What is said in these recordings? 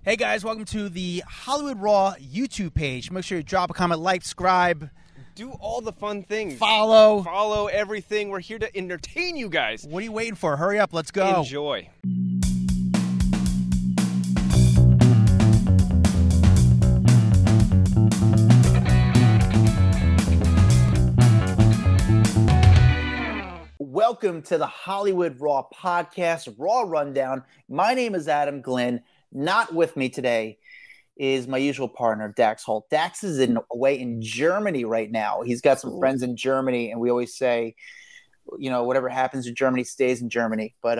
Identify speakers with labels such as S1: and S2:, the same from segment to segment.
S1: Hey guys, welcome to the Hollywood Raw YouTube page. Make sure you drop a comment, like, subscribe.
S2: Do all the fun things.
S1: Follow
S2: everything. We're here to entertain you guys.
S1: What are you waiting for? Hurry up, let's go.
S2: Enjoy.
S3: Welcome to the Hollywood Raw podcast, Raw Rundown. My name is Adam Glyn. Not with me today is my usual partner, Dax Holt. Dax is away in Germany right now. He's got some friends in Germany, and we always say, you know, whatever happens in Germany stays in Germany. But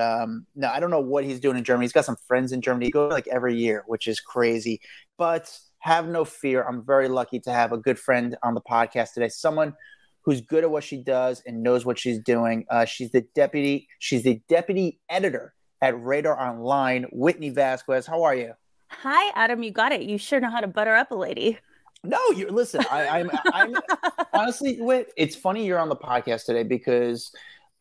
S3: no, I don't know what he's doing in Germany. He's got some friends in Germany. He goes like every year, which is crazy. But have no fear. I'm very lucky to have a good friend on the podcast today. Someone who's good at what she does and knows what she's doing. She's the deputy editor at Radar Online. Whitney Vasquez, how are you?
S4: Hi, Adam. You got it. You sure know how to butter up a lady.
S3: No, listen. I'm honestly, Whit. It's funny you're on the podcast today because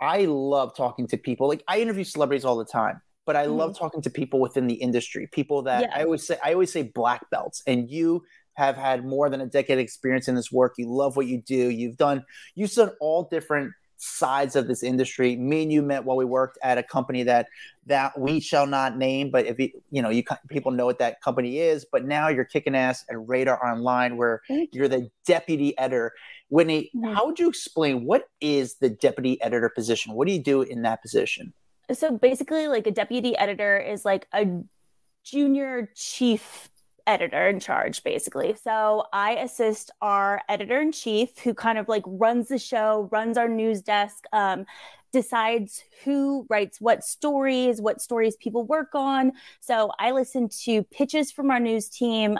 S3: I love talking to people. Like I interview celebrities all the time, but I love talking to people within the industry. People that I always say black belts, and you have had more than a decade experience in this work. You love what you do. You've done all different sides of this industry. Me and you met while we worked at a company that we shall not name, but if people know what that company is. But now you're kicking ass at Radar Online, where you're the deputy editor. Whitney, how would you explain what is the deputy editor position? What do you do in that position?
S4: So basically, like a deputy editor is like a junior chief editor in charge, basically. So I assist our editor-in-chief, who kind of like runs the show, runs our news desk, decides who writes what stories people work on. So I listen to pitches from our news team.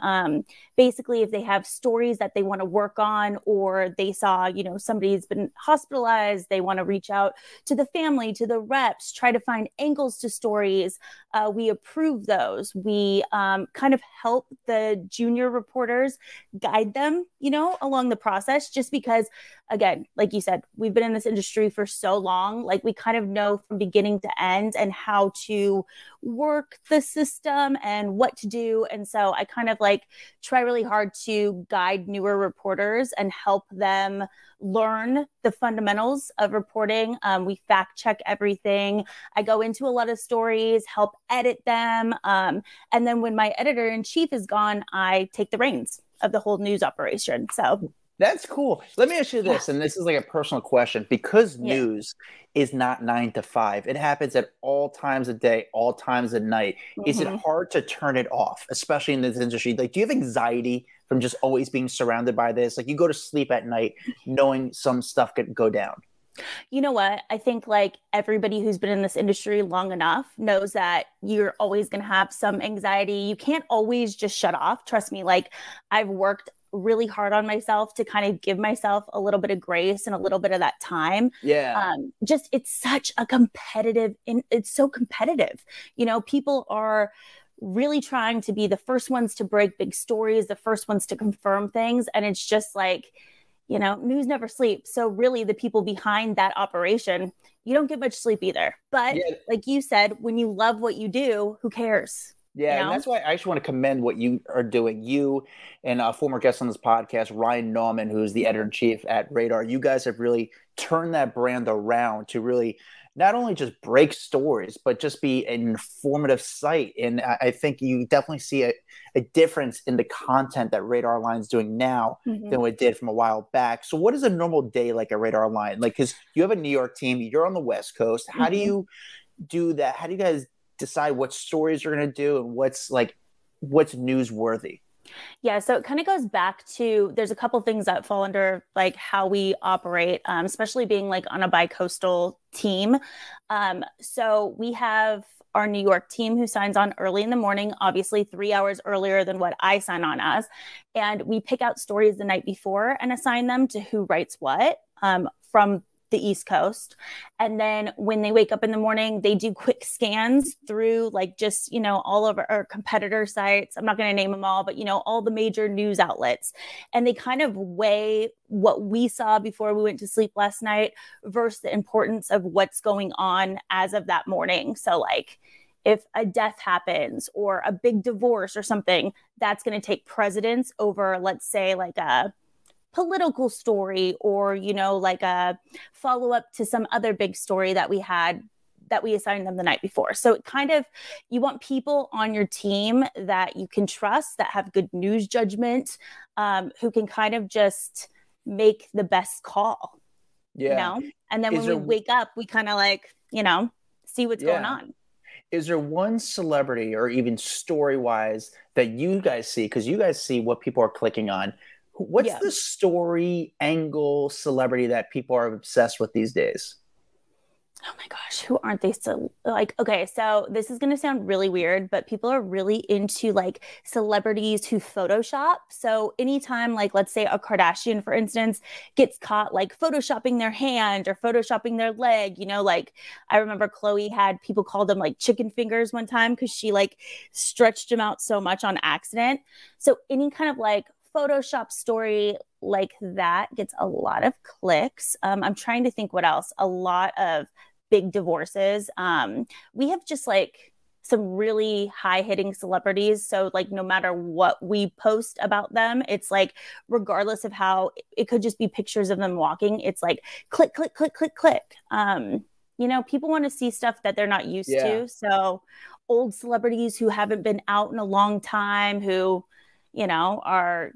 S4: Basically, if they have stories that they want to work on, or they saw, somebody's been hospitalized, they want to reach out to the family, to the reps, try to find angles to stories. We approve those. We kind of help the junior reporters, guide them, along the process, just because, again, like you said, we've been in this industry for so long. Like we kind of know from beginning to end and how to work the system and what to do. And so I kind of like try really hard to guide newer reporters and help them learn the fundamentals of reporting. We fact check everything. I go into a lot of stories, help edit them. And then when my editor-in-chief is gone, I take the reins of the whole news operation. So
S3: that's cool. Let me ask you this, and this is like a personal question, because news is not 9 to 5. It happens at all times of day, all times of night. Is it hard to turn it off, especially in this industry? Like, do you have anxiety from just always being surrounded by this? Like, you go to sleep at night knowing some stuff could go down.
S4: You know what? I think like everybody who's been in this industry long enough knows that you're always going to have some anxiety. You can't always just shut off. Trust me. Like I've worked really hard on myself to kind of give myself a little bit of grace and a little bit of that time.
S3: Yeah.
S4: It's such a it's so competitive. People are really trying to be the first ones to break big stories, the first ones to confirm things. And it's just like, news never sleeps. So really the people behind that operation, you don't get much sleep either. But like you said, when you love what you do, who cares?
S3: Yeah, and that's why I actually want to commend what you are doing. You and a former guest on this podcast, Ryan Nauman, who's the editor-in-chief at Radar. You guys have really turned that brand around to really not only just break stories, but just be an informative site. And I think you definitely see a difference in the content that Radar Online is doing now than what it did from a while back. So what is a normal day like at Radar Online? Like, because you have a New York team, you're on the West Coast. How do you do that? How do you guys decide what stories you're going to do and what's newsworthy?
S4: Yeah, so it kind of goes back to, there's a couple things that fall under like how we operate, especially being like on a bi-coastal team. So we have our New York team who signs on early in the morning, obviously 3 hours earlier than what I sign on as. And we pick out stories the night before and assign them to who writes what from the East Coast. And then when they wake up in the morning, they do quick scans through like just, all of our competitor sites. I'm not going to name them all, but, all the major news outlets. And they kind of weigh what we saw before we went to sleep last night versus the importance of what's going on as of that morning. So like, if a death happens or a big divorce or something, that's going to take precedence over, let's say, like a political story or, you know, like a follow-up to some other big story that we had that we assigned them the night before. So it kind of, you want people on your team that you can trust, that have good news judgment, who can kind of just make the best call, you know? And then when we wake up, we kind of like, you know, see what's going on.
S3: Is there one celebrity or even story-wise that you guys see, because you guys see what people are clicking on, what's the story angle celebrity that people are obsessed with these days?
S4: Oh my gosh, who aren't they so like, okay, so this is going to sound really weird, but people are really into like celebrities who Photoshop. So anytime, like, let's say a Kardashian, for instance, gets caught like Photoshopping their hand or Photoshopping their leg, you know, like I remember Khloe had people call them like chicken fingers one time because she like stretched them out so much on accident. So any kind of like Photoshop story like that gets a lot of clicks. I'm trying to think what else. A lot of big divorces. We have just like some really high hitting celebrities. So like no matter what we post about them, it's like regardless of how it could just be pictures of them walking, it's like click, click, click, click, click. You know, people want to see stuff that they're not used to. So old celebrities who haven't been out in a long time, who, you know, are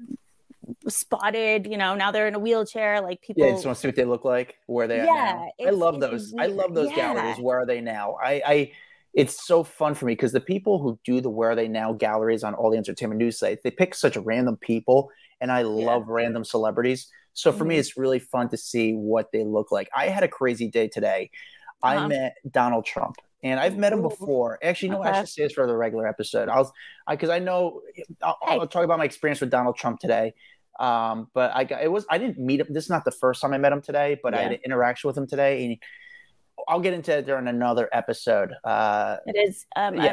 S4: spotted, you know, now they're in a wheelchair, like people
S3: just want to see what they look like, where they are now. I love those. I love those galleries. Where are they now? I it's so fun for me because the people who do the where are they now galleries on all the entertainment news sites, they pick such random people, and I love random celebrities. So for me, it's really fun to see what they look like. I had a crazy day today. I met Donald Trump. And I've met him before. Actually, no, I should say this for the regular episode. Because I know I'll talk about my experience with Donald Trump today. But I didn't meet him. This is not the first time I met him today, but I had an interaction with him today, and I'll get into it during another episode.
S4: It is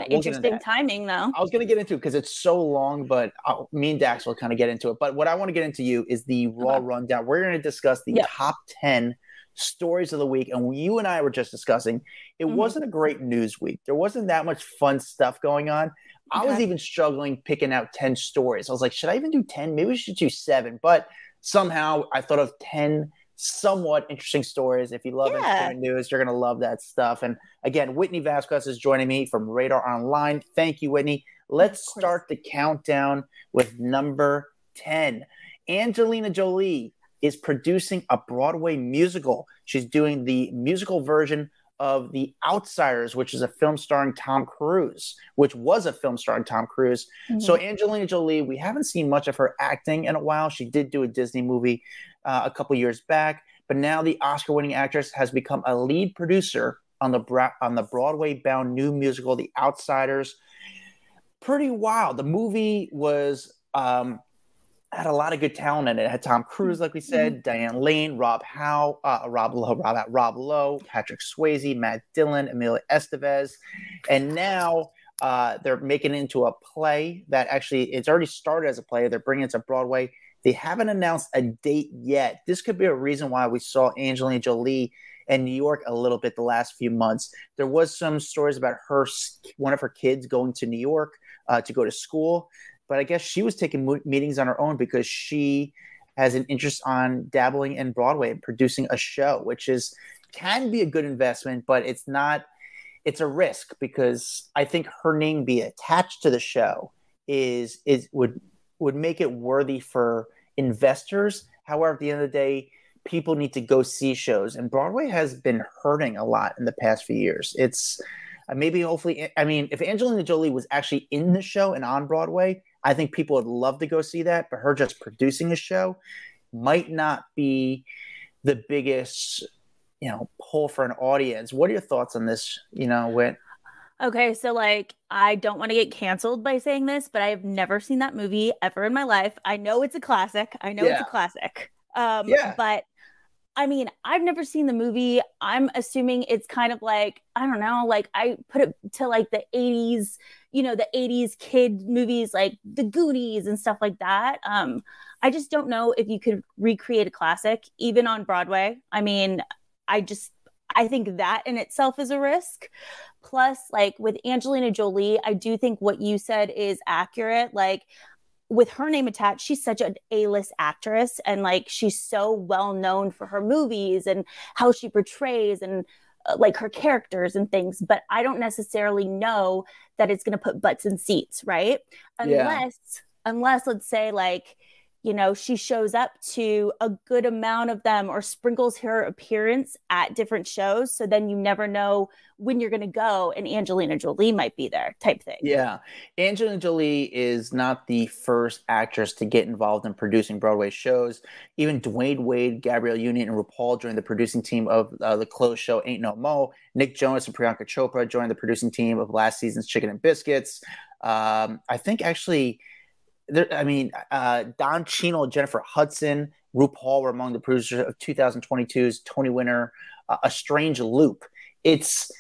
S4: interesting timing, though.
S3: I was going to get into it because it's so long, but me and Dax will kind of get into it. But what I want to get into you is the raw rundown. We're going to discuss the top 10 stories of the week, and you and I were just discussing it wasn't a great news week. There wasn't that much fun stuff going on. I was even struggling picking out 10 stories. I was like, should I even do 10? Maybe we should do 7. But somehow I thought of 10 somewhat interesting stories. If you love entertainment news, you're going to love that stuff. And again, Whitney Vasquez is joining me from Radar Online. Thank you, Whitney. Let's start the countdown with number 10. Angelina Jolie is producing a Broadway musical. She's doing the musical version of The Outsiders, which is a film starring Tom Cruise, So Angelina Jolie, we haven't seen much of her acting in a while. She did do a Disney movie a couple years back, but now the Oscar-winning actress has become a lead producer on the Broadway-bound new musical, The Outsiders. Pretty wild. The movie was had a lot of good talent in it. It had Tom Cruise, like we said, Diane Lane, Rob Lowe, Patrick Swayze, Matt Dillon, Emilio Estevez. And now they're making it into a play that actually, it's already started as a play. They're bringing it to Broadway. They haven't announced a date yet. This could be a reason why we saw Angelina Jolie in New York a little bit the last few months. There was some stories about one of her kids going to New York to go to school. But I guess she was taking meetings on her own because she has an interest on dabbling in Broadway and producing a show, which can be a good investment, but it's not. It's a risk because I think her name being attached to the show would make it worthy for investors. However, at the end of the day, people need to go see shows, and Broadway has been hurting a lot in the past few years. It's hopefully, if Angelina Jolie was actually in the show and on Broadway, I think people would love to go see that, but her just producing a show might not be the biggest, pull for an audience. What are your thoughts on this, Whit?
S4: Okay, so like, I don't want to get canceled by saying this, but I have never seen that movie ever in my life. I know it's a classic. But I've never seen the movie. I'm assuming it's kind of like, I don't know, like I put it to like the 80s, the 80s kid movies like The Goonies and stuff like that. I just don't know if you could recreate a classic, even on Broadway. I I think that in itself is a risk. Plus, like with Angelina Jolie, I do think what you said is accurate. Like with her name attached, she's such an A-list actress, and like she's so well known for her movies and how she portrays and like her characters and things. But I don't necessarily know that it's going to put butts in seats, right? Unless let's say like, you know, she shows up to a good amount of them or sprinkles her appearance at different shows. So then you never know when you're going to go and Angelina Jolie might be there type thing.
S3: Yeah. Angelina Jolie is not the first actress to get involved in producing Broadway shows. Even Dwayne Wade, Gabrielle Union, and RuPaul joined the producing team of the closed show Ain't No Mo. Nick Jonas and Priyanka Chopra joined the producing team of last season's Chicken and Biscuits. I think actually... Don Cheadle and Jennifer Hudson, RuPaul were among the producers of 2022's Tony winner, A Strange Loop. It's,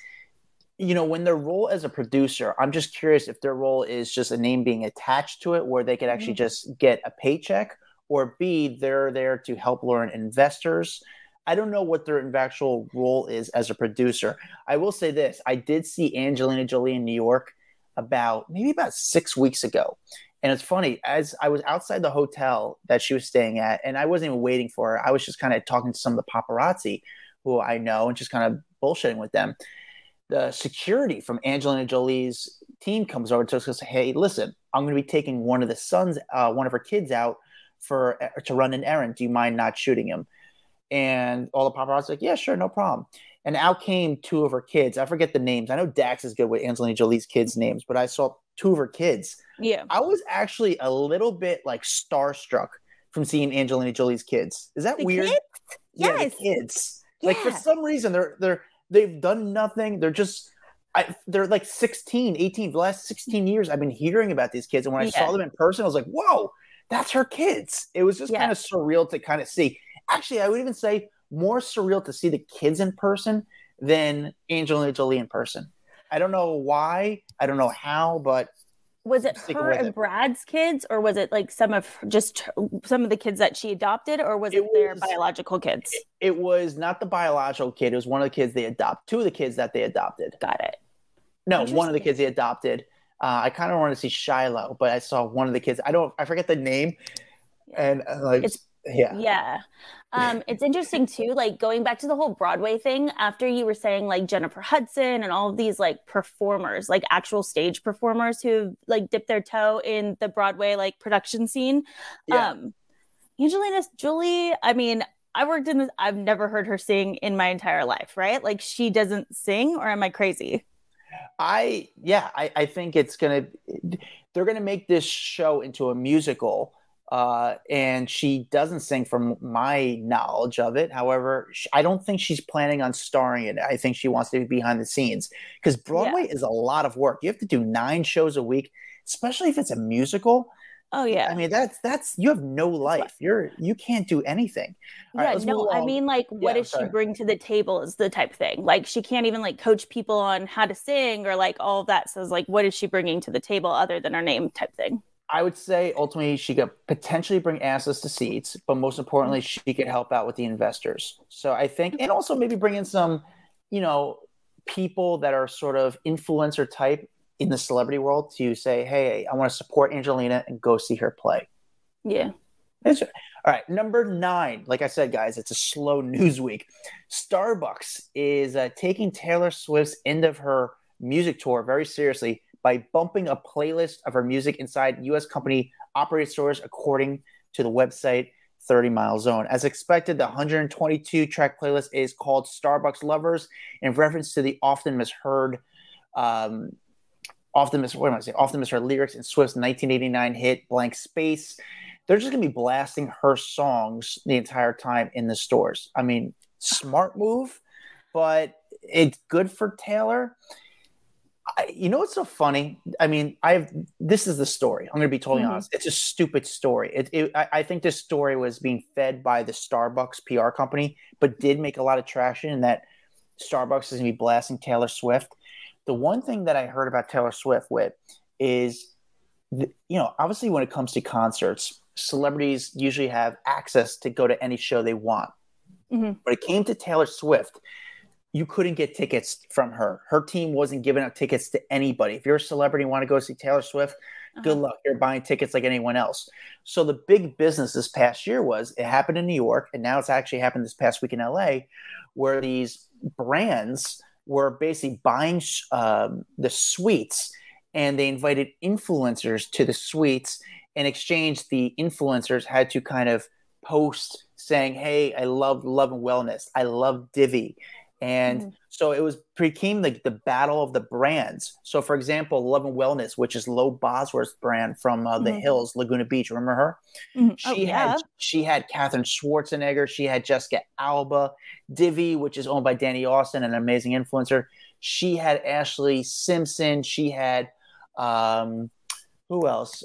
S3: you know, when their role as a producer, I'm just curious if their role is just a name being attached to it where they could actually just get a paycheck, or B, they're there to help lure in investors. I don't know what their actual role is as a producer. I will say this. I did see Angelina Jolie in New York about 6 weeks ago. And it's funny, as I was outside the hotel that she was staying at, and I wasn't even waiting for her. I was just kind of talking to some of the paparazzi who I know and just kind of bullshitting with them. The security from Angelina Jolie's team comes over to us and says, hey, listen, I'm going to be taking one of her kids out to run an errand. Do you mind not shooting him? And all the paparazzi like, yeah, sure, no problem. And out came two of her kids. I forget the names. I know Dax is good with Angelina Jolie's kids' names, but I saw two of her kids.
S4: Yeah.
S3: I was actually a little bit like starstruck from seeing Angelina Jolie's kids. Is that weird?
S4: Kids?
S3: Yeah,
S4: Yes.
S3: the kids.
S4: Yeah.
S3: Like for some reason they've done nothing. They're like 16, 18. The last 16 years I've been hearing about these kids. And when I saw them in person, I was like, whoa, that's her kids. It was just kind of surreal to kind of see. Actually, I would even say more surreal to see the kids in person than Angelina Jolie in person. I don't know why. I don't know how, but
S4: was it her and Brad's kids, or was it like some of the kids that she adopted, or was it their biological kids?
S3: It was not the biological kid. It was one of the kids they adopted. Two of the kids that they adopted.
S4: Got it.
S3: No, one of the kids they adopted. I kind of wanted to see Shiloh, but I saw one of the kids. I forget the name, and
S4: Yeah. It's interesting too, like going back to the whole Broadway thing, after you were saying like Jennifer Hudson and all of these like performers, like actual stage performers who like dipped their toe in the Broadway like production scene. Angelina Jolie, I mean, I've never heard her sing in my entire life, right? Like she doesn't sing, or am I crazy?
S3: I think they're going to make this show into a musical. And she doesn't sing from my knowledge of it. However, I don't think she's planning on starring in it. I think she wants to be behind the scenes because Broadway is a lot of work. You have to do 9 shows a week, especially if it's a musical.
S4: Oh yeah.
S3: I mean, that's you have no life. You can't do anything.
S4: Yeah, no, I mean, like, what does she bring to the table is the type thing. Like, she can't even like coach people on how to sing or like all of that. So it's like, what is she bringing to the table other than her name type thing?
S3: I would say ultimately she could potentially bring access to seats, but most importantly, she could help out with the investors. So I think, and also maybe bring in some, people that are sort of influencer type in the celebrity world to say, hey, I want to support Angelina and go see her play.
S4: Yeah.
S3: All right. Number 9, like I said, guys, it's a slow news week. Starbucks is taking Taylor Swift's end of her music tour very seriously by bumping a playlist of her music inside U.S. company-operated stores, according to the website 30 Mile Zone. As expected, the 122-track playlist is called Starbucks Lovers, in reference to the often misheard lyrics in Swift's 1989 hit Blank Space. They're just going to be blasting her songs the entire time in the stores. I mean, smart move, but it's good for Taylor. You know what's so funny? I mean, this is the story. I'm going to be totally honest. It's a stupid story. I think this story was being fed by the Starbucks PR company, but did make a lot of traction in that Starbucks is going to be blasting Taylor Swift. The one thing that I heard about Taylor Swift is, obviously when it comes to concerts, celebrities usually have access to go to any show they want. Mm-hmm. When it came to Taylor Swift, you couldn't get tickets from her. Her team wasn't giving out tickets to anybody. If you're a celebrity and want to go see Taylor Swift, good luck. You're buying tickets like anyone else. So the big business this past year was it happened in New York, and now it's actually happened this past week in LA, where these brands were basically buying the suites, and they invited influencers to the suites. In exchange, the influencers had to kind of post saying, hey, I love Love and Wellness. I love Divi. And so it became like the battle of the brands. So, for example, Love and Wellness, which is Lo Bosworth's brand from the Hills, Laguna Beach. Remember her? She had Catherine Schwarzenegger. She had Jessica Alba. Divi, which is owned by Danny Austin, an amazing influencer. She had Ashley Simpson. She had who else?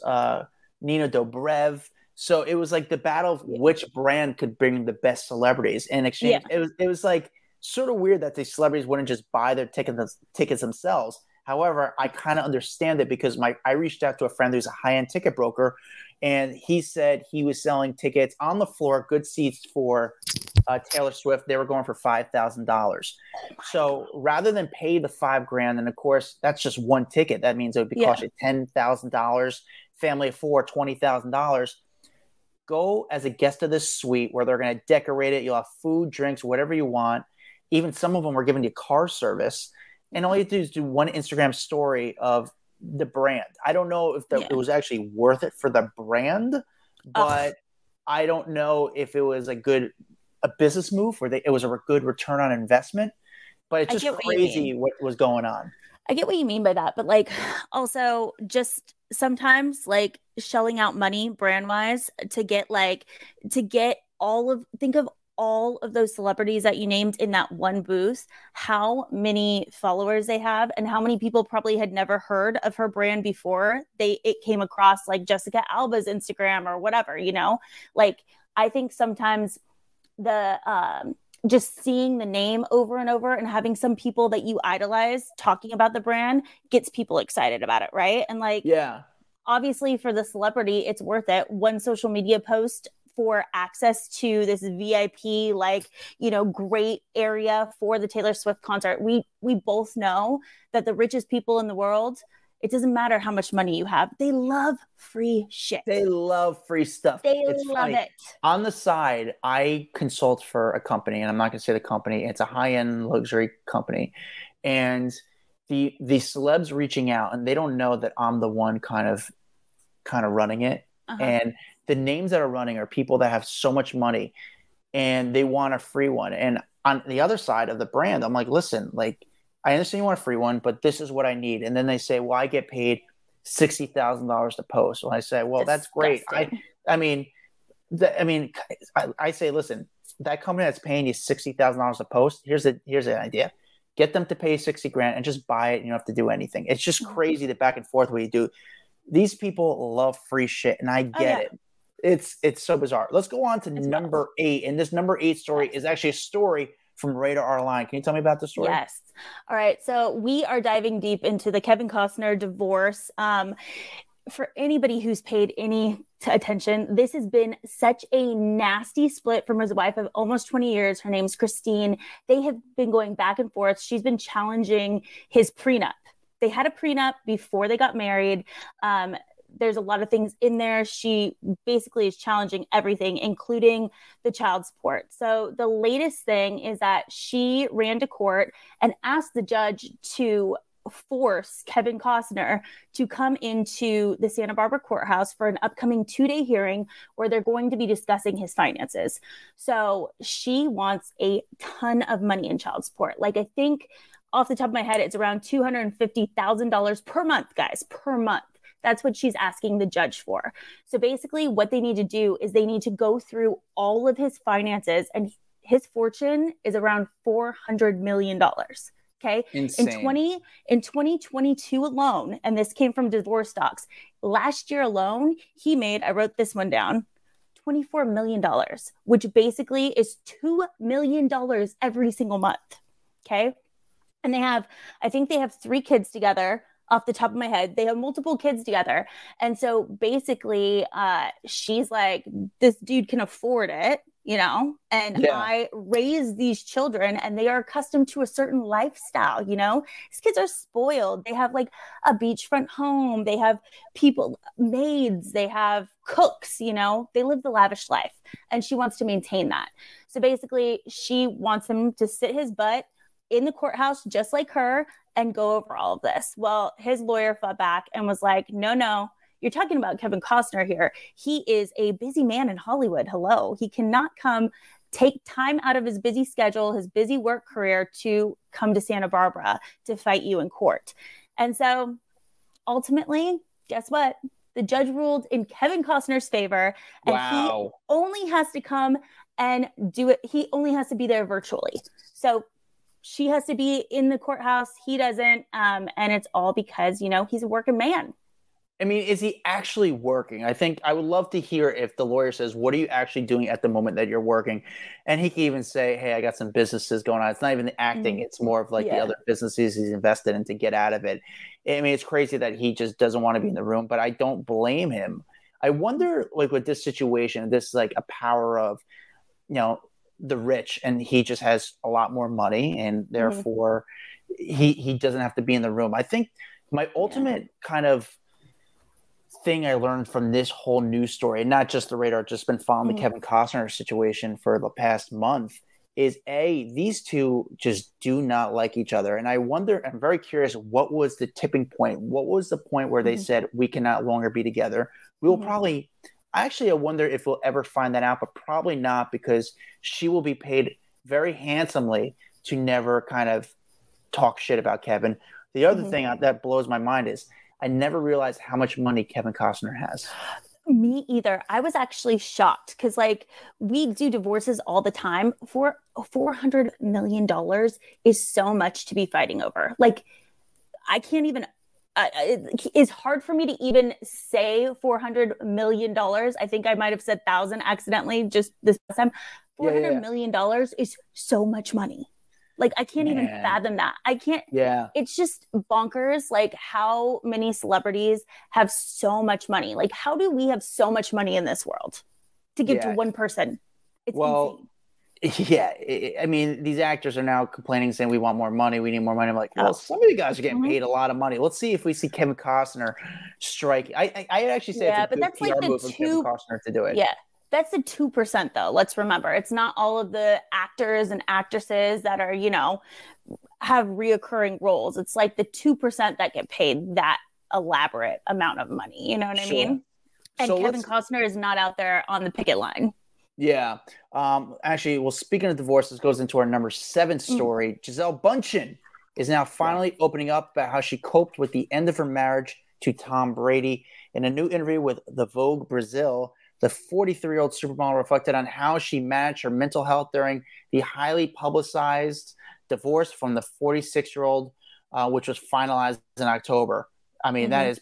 S3: Nina Dobrev. So it was like the battle of which brand could bring the best celebrities. In exchange, it was like sort of weird that the celebrities wouldn't just buy their tickets themselves. However, I kind of understand it because I reached out to a friend who's a high-end ticket broker, and he said he was selling tickets on the floor, good seats for Taylor Swift. They were going for $5,000. So rather than pay the $5,000, and of course that's just one ticket, that means it would be cost you $10,000. Family of four, $20,000. Go as a guest of this suite where they're going to decorate it. You'll have food, drinks, whatever you want. Even some of them are giving you car service. And all you have to do is do one Instagram story of the brand. I don't know if it was actually worth it for the brand, but I don't know if it was a business move where it was a good return on investment. But it's just crazy what was going on.
S4: I get what you mean by that. But like also just sometimes like shelling out money brand wise think of all of those celebrities that you named in that one booth, how many followers they have and how many people probably had never heard of her brand before it came across like Jessica Alba's Instagram or whatever, like I think sometimes the just seeing the name over and over and having some people that you idolize talking about the brand gets people excited about it. Right. And like, obviously for the celebrity, it's worth it. One social media post for access to this VIP, great area for the Taylor Swift concert. We both know that the richest people in the world, it doesn't matter how much money you have. They love free shit.
S3: They love free stuff.
S4: It's love funny. It.
S3: On the side, I consult for a company, and I'm not going to say the company. It's a high-end luxury company. And the celebs reaching out, and they don't know that I'm the one kind of running it. And the names that are running are people that have so much money and they want a free one. And on the other side of the brand, I'm like, listen, like, I understand you want a free one, but this is what I need. And then they say, well, I get paid $60,000 to post. Well, I say, well, that's great. I say, listen, that company that's paying you $60,000 to post, here's an idea. Get them to pay $60,000 and just buy it. And you don't have to do anything. It's just crazy the back and forth what you do. These people love free shit, and I get it. It's so bizarre. Let's go on to number 8. And this number 8 story is actually a story from Radar Online. Can you tell me about the story?
S4: Yes. All right. So we are diving deep into the Kevin Costner divorce. For anybody who's paid any attention, this has been such a nasty split from his wife of almost 20 years. Her name's Christine. They have been going back and forth. She's been challenging his prenup. They had a prenup before they got married. There's a lot of things in there. She basically is challenging everything, including the child support. So the latest thing is that she ran to court and asked the judge to force Kevin Costner to come into the Santa Barbara courthouse for an upcoming 2-day hearing where they're going to be discussing his finances. So she wants a ton of money in child support. Like, I think off the top of my head, it's around $250,000 per month, guys, per month. That's what she's asking the judge for. So basically what they need to do is they need to go through all of his finances, and his fortune is around $400 million. Okay.
S3: Insane.
S4: In 2022 alone, and this came from Divorce Docs, last year alone, he made, I wrote this one down, $24 million, which basically is $2 million every single month. Okay. And I think they have 3 kids together. Off the top of my head, they have multiple kids together. And so basically she's like, this dude can afford it. and I raise these children and they are accustomed to a certain lifestyle. These kids are spoiled. They have like a beachfront home. They have people, maids, they have cooks, they live the lavish life, and she wants to maintain that. So basically she wants him to sit his butt in the courthouse just like her and go over all of this. Well, his lawyer fought back and was like, no, you're talking about Kevin Costner here. He is a busy man in Hollywood. Hello. He cannot take time out of his busy schedule, his busy work career to come to Santa Barbara to fight you in court. And so ultimately, guess what? The judge ruled in Kevin Costner's favor, and he only has to come and do it. He only has to be there virtually. So she has to be in the courthouse. He doesn't. And it's all because, he's a working man.
S3: I mean, is he actually working? I think I would love to hear if the lawyer says, what are you actually doing at the moment that you're working? And he can even say, hey, I got some businesses going on. It's not even the acting. It's more of like the other businesses he's invested in to get out of it. I mean, it's crazy that he just doesn't want to be in the room, but I don't blame him. I wonder, like with this situation, this is like a power of, the rich, and he just has a lot more money, and therefore he doesn't have to be in the room. I think my ultimate kind of thing I learned from this whole news story, and not just the radar, just been following the Kevin Costner situation for the past month, is these two just do not like each other. And I'm very curious, what was the tipping point? What was the point where they said, we cannot longer be together? We will probably, I wonder if we'll ever find that out, but probably not, because she will be paid very handsomely to never kind of talk shit about Kevin. The other thing that blows my mind is I never realized how much money Kevin Costner has.
S4: Me either. I was actually shocked because we do divorces all the time. For $400 million is so much to be fighting over. I can't even, it's hard for me to even say $400 million. I think I might've said 1,000 accidentally just this time. $400 million is so much money. I can't even fathom that. I can't. Yeah. It's just bonkers. How many celebrities have so much money? How do we have so much money in this world to give to one person? It's insane.
S3: Yeah. I mean, these actors are now complaining, saying we want more money. We need more money. I'm like, well, some of you guys are getting paid a lot of money. Let's see if we see Kevin Costner strike. I actually say it's a good PR move for Kevin Costner to do it.
S4: Yeah. That's the 2%, though. Let's remember, it's not all of the actors and actresses that are, have reoccurring roles. It's the 2% that get paid that elaborate amount of money. You know what I mean? And so Kevin Costner is not out there on the picket line.
S3: Yeah. Actually, well, speaking of divorce, this goes into our number 7 story. Gisele Bündchen is now finally opening up about how she coped with the end of her marriage to Tom Brady. In a new interview with the Vogue Brazil, the 43-year-old supermodel reflected on how she managed her mental health during the highly publicized divorce from the 46-year-old, which was finalized in October. I mean, that is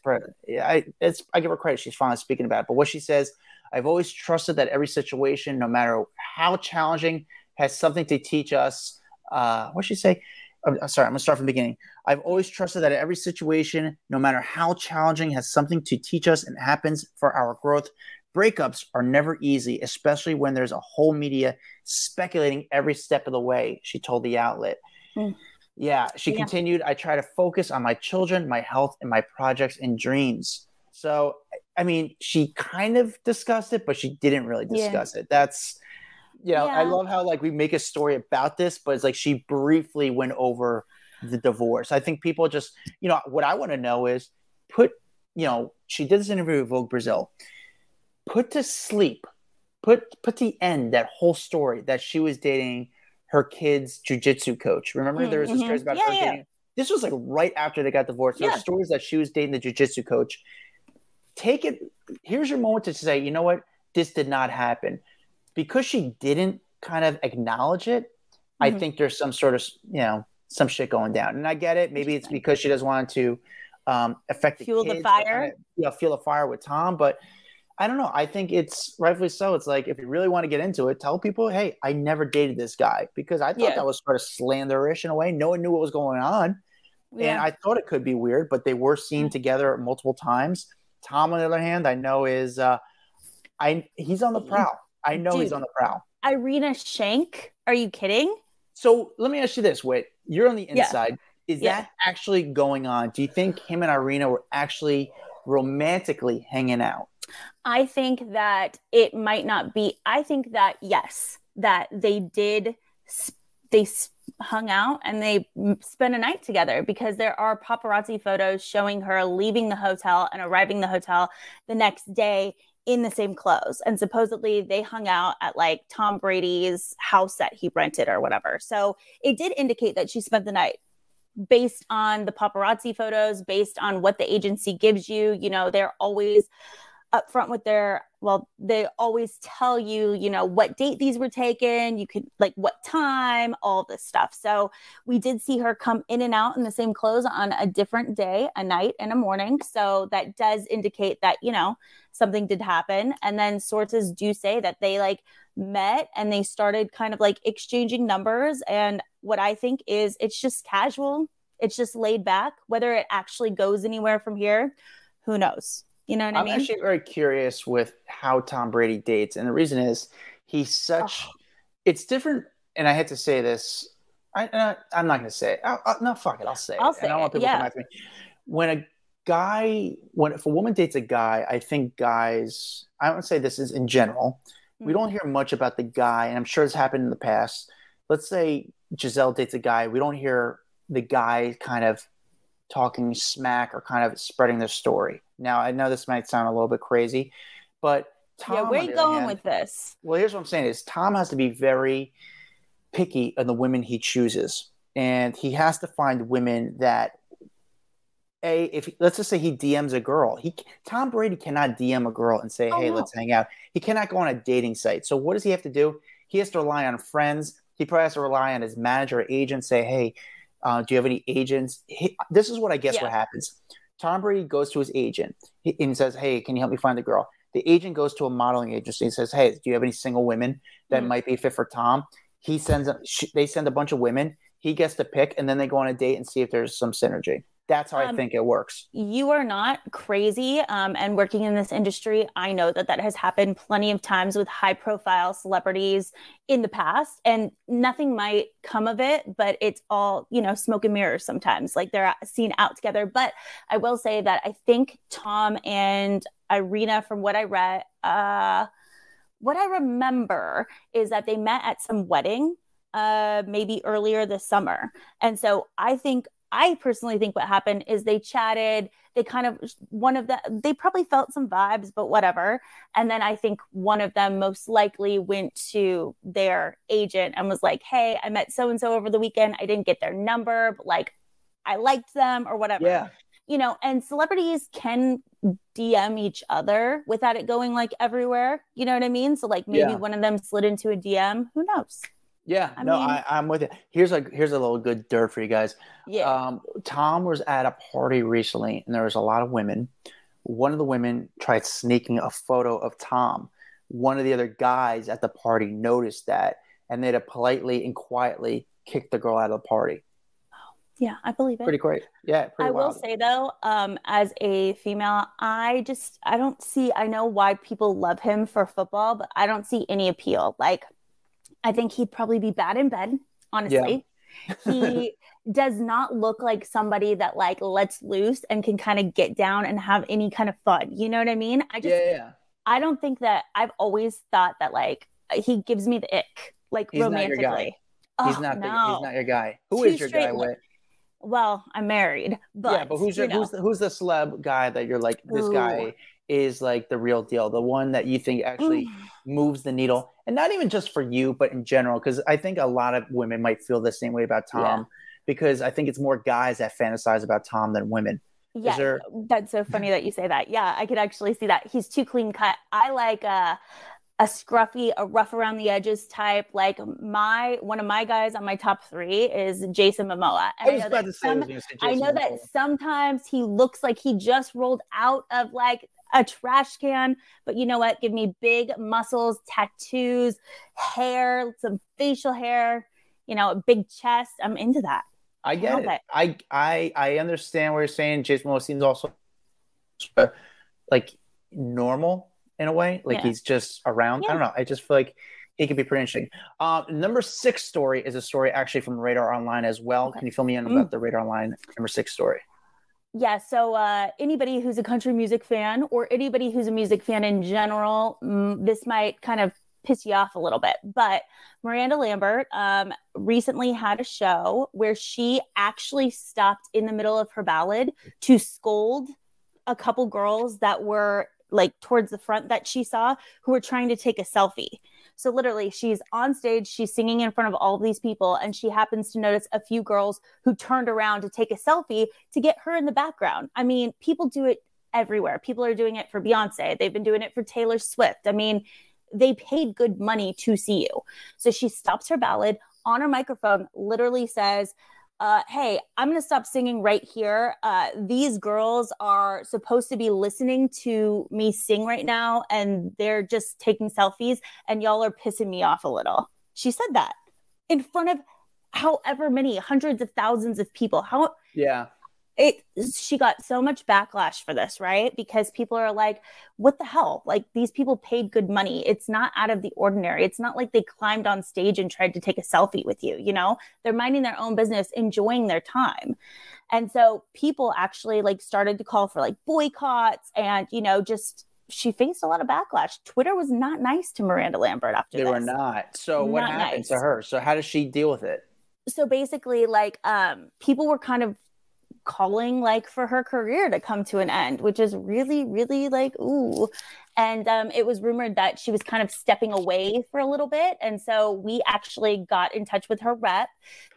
S3: I give her credit. She's finally speaking about it. But what she says, I've always trusted that every situation, no matter how challenging, has something to teach us. What did she say? I'm sorry, I'm going to start from the beginning. I've always trusted that every situation, no matter how challenging, has something to teach us and happens for our growth. Breakups are never easy, especially when there's a whole media speculating every step of the way, she told the outlet. Yeah, she continued, I try to focus on my children, my health, and my projects and dreams. So, I mean, she kind of discussed it, but she didn't really discuss it. That's, I love how we make a story about this, but it's she briefly went over the divorce. I think people just, what I want to know is she did this interview with Vogue Brazil. Put to sleep, put the end, that whole story that she was dating her kid's jiu-jitsu coach. Remember there was a story about her dating. This was right after they got divorced. There were stories that she was dating the jiu-jitsu coach. Take it. Here's your moment to say, you know what? This did not happen. Because she didn't kind of acknowledge it, I think there's some sort of, some shit going down. And I get it. Maybe it's because she doesn't want to affect the
S4: fuel
S3: kids,
S4: the fire.
S3: Fuel the fire with Tom. But I don't know. I think it's rightfully so. It's if you really want to get into it, tell people, hey, I never dated this guy, because I thought that was sort of slanderish in a way. No one knew what was going on. Yeah. And I thought it could be weird, but they were seen together multiple times. Tom, on the other hand, I know is he's on the prowl. I know he's on the prowl.
S4: Irina Shank. Are you kidding?
S3: So let me ask you this, Whit. You're on the inside. Is
S4: Yeah.
S3: that actually going on? Do you think him and Irina were actually romantically hanging out?
S4: I think that it might not be. I think that, yes, that they did. They hung out and they spent a night together, because there are paparazzi photos showing her leaving the hotel and arriving the hotel the next day in the same clothes. And supposedly they hung out at like Tom Brady's house that he rented or whatever. So it did indicate that she spent the night, based on the paparazzi photos, based on what the agency gives you. You know, they're always upfront with they always tell you, you know, what date these were taken, you could, like, what time, all this stuff. So we did see her come in and out in the same clothes on a different day, a night and a morning. So that does indicate that, you know, something did happen. And then sources do say that they like met and they started kind of like exchanging numbers. And what I think is it's just casual. It's just laid back. Whether it actually goes anywhere from here, who knows? You know what I mean?
S3: I'm actually very curious with how Tom Brady dates. And the reason is it's different. And I had to say this. I'm not going to say it. No, fuck it. I'll say it.
S4: I'll say
S3: I don't want people to come after me. If a woman dates a guy, I think guys, I would say this is in general, we don't hear much about the guy. And I'm sure it's happened in the past. Let's say Giselle dates a guy. We don't hear the guy kind of talking smack or kind of spreading their story. Now, I know this might sound a little bit crazy, but Tom,
S4: where are you going with this?
S3: Well, here's what I'm saying is Tom has to be very picky on the women he chooses. And he has to find women that, let's just say he DMs a girl. Tom Brady cannot DM a girl and say, hey, let's hang out. He cannot go on a dating site. So what does he have to do? He has to rely on friends. He probably has to rely on his manager or agent, say, hey, do you have any agents? This is what I guess what happens. Tom Brady goes to his agent and says, hey, can you help me find the girl? The agent goes to a modeling agency and says, hey, do you have any single women that might be fit for Tom? They send a bunch of women. He gets to pick, and then they go on a date and see if there's some synergy. That's how I think it works.
S4: You are not crazy. And working in this industry, I know that has happened plenty of times with high profile celebrities in the past, and nothing might come of it, but it's all, you know, smoke and mirrors sometimes. Like, they're seen out together. But I will say that I think Tom and Irina, from what I read, what I remember is that they met at some wedding, maybe earlier this summer. And so I personally think what happened is they chatted, they kind of, they probably felt some vibes, but whatever. And then I think one of them most likely went to their agent and was like, hey, I met so-and-so over the weekend. I didn't get their number, but like, I liked them or whatever.
S3: Yeah.
S4: You know, and celebrities can DM each other without it going like everywhere. You know what I mean? So like maybe one of them slid into a DM. Who knows?
S3: Yeah, I'm with it. Here's a little good dirt for you guys.
S4: Yeah.
S3: Tom was at a party recently, and there was a lot of women. One of the women tried sneaking a photo of Tom. One of the other guys at the party noticed that, and they had to politely and quietly kick the girl out of the party.
S4: Yeah, I believe it.
S3: Pretty great. Yeah, pretty wild.
S4: Will say though, as a female, I know why people love him for football, but I don't see any appeal. Like, I think he'd probably be bad in bed, honestly. Yeah. He does not look like somebody that like lets loose and can kind of get down and have any kind of fun. You know what I mean? I don't think that. I've always thought that like he gives me the ick, like
S3: he's
S4: romantically.
S3: He's not your guy. Who is your guy with?
S4: Well, I'm married, but
S3: who's the celeb guy that you're like, this guy is like the real deal, the one that you think actually moves the needle, and not even just for you, but in general, because I think a lot of women might feel the same way about Tom, because I think it's more guys that fantasize about Tom than women.
S4: Yeah, that's so funny that you say that. Yeah, I could actually see that. He's too clean cut. I like a scruffy, a rough around the edges type. Like one of my guys on my top 3 is Jason Momoa. And I know that sometimes he looks like he just rolled out of like a trash can, but you know what? Give me big muscles, tattoos, hair, some facial hair, you know, a big chest. I'm into that.
S3: I get it. I understand what you're saying. Jason Momoa seems also like normal in a way, like he's just around. I don't know. I just feel like it could be pretty interesting. Number 6 story is a story actually from Radar Online as well.
S4: Okay.
S3: Can you fill me in about the Radar Online number 6 story?
S4: Yeah, so anybody who's a country music fan or anybody who's a music fan in general, this might kind of piss you off a little bit. But Miranda Lambert recently had a show where she actually stopped in the middle of her ballad to scold a couple girls that were like towards the front that she saw who were trying to take a selfie. So literally she's on stage, she's singing in front of all of these people, and she happens to notice a few girls who turned around to take a selfie to get her in the background. I mean, people do it everywhere. People are doing it for Beyonce. They've been doing it for Taylor Swift. I mean, they paid good money to see you. So she stops her ballad on her microphone, literally says, hey, I'm going to stop singing right here. These girls are supposed to be listening to me sing right now, and they're just taking selfies, and y'all are pissing me off a little. She said that in front of however many hundreds of thousands of people. She got so much backlash for this, right? Because people are like, what the hell? Like, these people paid good money. It's not out of the ordinary. It's not like they climbed on stage and tried to take a selfie with you, you know? They're minding their own business, enjoying their time. And so people actually like started to call for like boycotts, and, you know, just she faced a lot of backlash. Twitter was not nice to Miranda Lambert after this.
S3: They were not. So what happened to her? So how does she deal with it?
S4: So basically, like, people were kind of calling like for her career to come to an end, which is really, really like, ooh. And it was rumored that she was kind of stepping away for a little bit. And so we actually got in touch with her rep,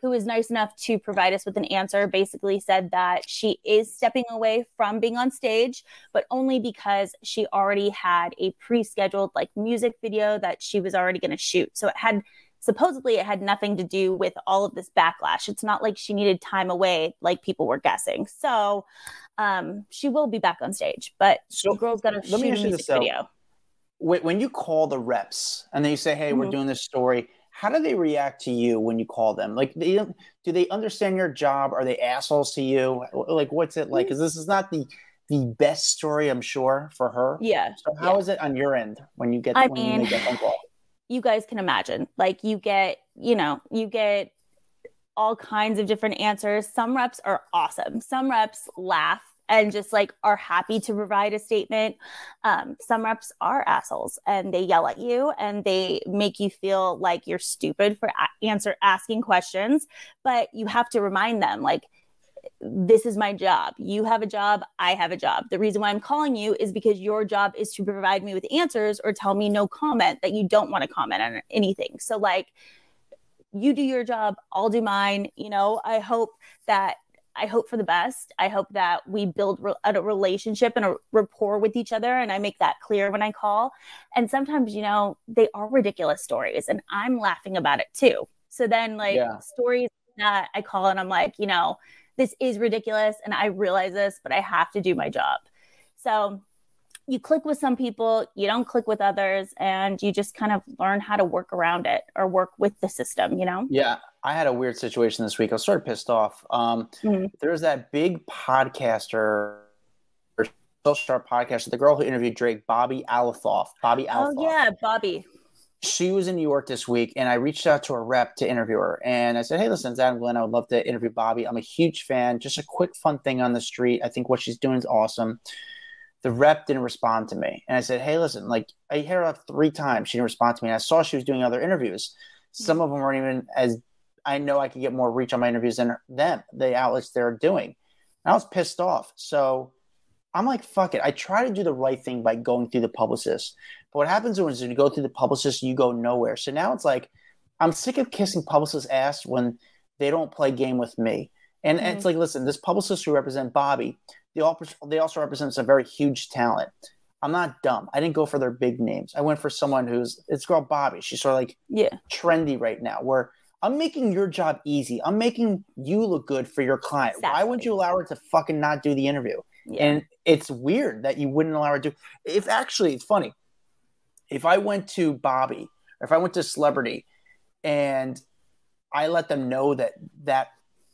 S4: who was nice enough to provide us with an answer, basically said that she is stepping away from being on stage, but only because she already had a pre-scheduled like music video that she was already going to shoot. So supposedly it had nothing to do with all of this backlash. It's not like she needed time away like people were guessing. So she will be back on stage, but the girl's got to shoot a music video.
S3: When you call the reps and then you say, hey, we're doing this story, how do they react to you when you call them? Like, do they understand your job? Are they assholes to you? Like, what's it like? Because this is not the best story, I'm sure, for her.
S4: Yeah.
S3: So how is it on your end when you get you make that phone call?
S4: You guys can imagine, like, you get all kinds of different answers. Some reps are awesome. Some reps laugh and just like are happy to provide a statement. Some reps are assholes and they yell at you and they make you feel like you're stupid for asking questions, but you have to remind them, like, this is my job. You have a job. I have a job. The reason why I'm calling you is because your job is to provide me with answers or tell me no comment, that you don't want to comment on anything. So like, you do your job, I'll do mine. You know, I hope for the best. I hope that we build a relationship and a rapport with each other. And I make that clear when I call. And sometimes, you know, they are ridiculous stories and I'm laughing about it too. So then like stories that I call and I'm like, you know, this is ridiculous and I realize this, but I have to do my job. So you click with some people, you don't click with others, and you just kind of learn how to work around it or work with the system, you know?
S3: Yeah. I had a weird situation this week. I was sort of pissed off. There's that big podcaster, or social star podcaster, the girl who interviewed Drake, Bobby Alathoff.
S4: Oh yeah, Bobby.
S3: She was in New York this week, and I reached out to her rep to interview her. And I said, hey, listen, it's Adam Glyn. I would love to interview Bobby. I'm a huge fan. Just a quick, fun thing on the street. I think what she's doing is awesome. The rep didn't respond to me. And I said, hey, listen, like, I hit her up 3 times. She didn't respond to me. And I saw she was doing other interviews. Some of them weren't even as – I know I could get more reach on my interviews than them, the outlets they're doing. And I was pissed off. So I'm like, fuck it. I try to do the right thing by going through the publicist. But what happens is when you go through the publicist, you go nowhere. So now it's like I'm sick of kissing publicists' ass when they don't play game with me. And it's like, listen, this publicist who represent Bobby, they also represent some very huge talent. I'm not dumb. I didn't go for their big names. I went for someone it's girl Bobby. She's sort of like trendy right now, where I'm making your job easy. I'm making you look good for your client. Exactly. Why would you allow her to fucking not do the interview? Yeah. And it's weird that you wouldn't allow her to. It's funny. If I went to Bobby or if I went to Celebrity and I let them know that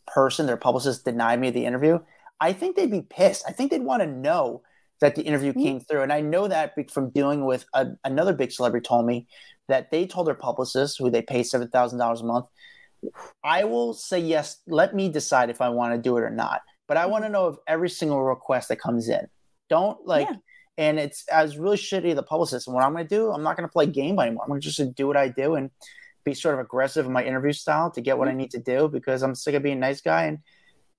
S3: person, their publicist, denied me the interview, I think they'd be pissed. I think they'd want to know that the interview came through. And I know that from dealing with another big celebrity told me that they told their publicist, who they pay $7,000 a month, I will say yes, let me decide if I want to do it or not. But I want to know of every single request that comes in. Don't and I was really shitty to the publicist. And what I'm going to do, I'm not going to play game anymore. I'm going to just do what I do and be sort of aggressive in my interview style to get what I need to do, because I'm sick of being a nice guy and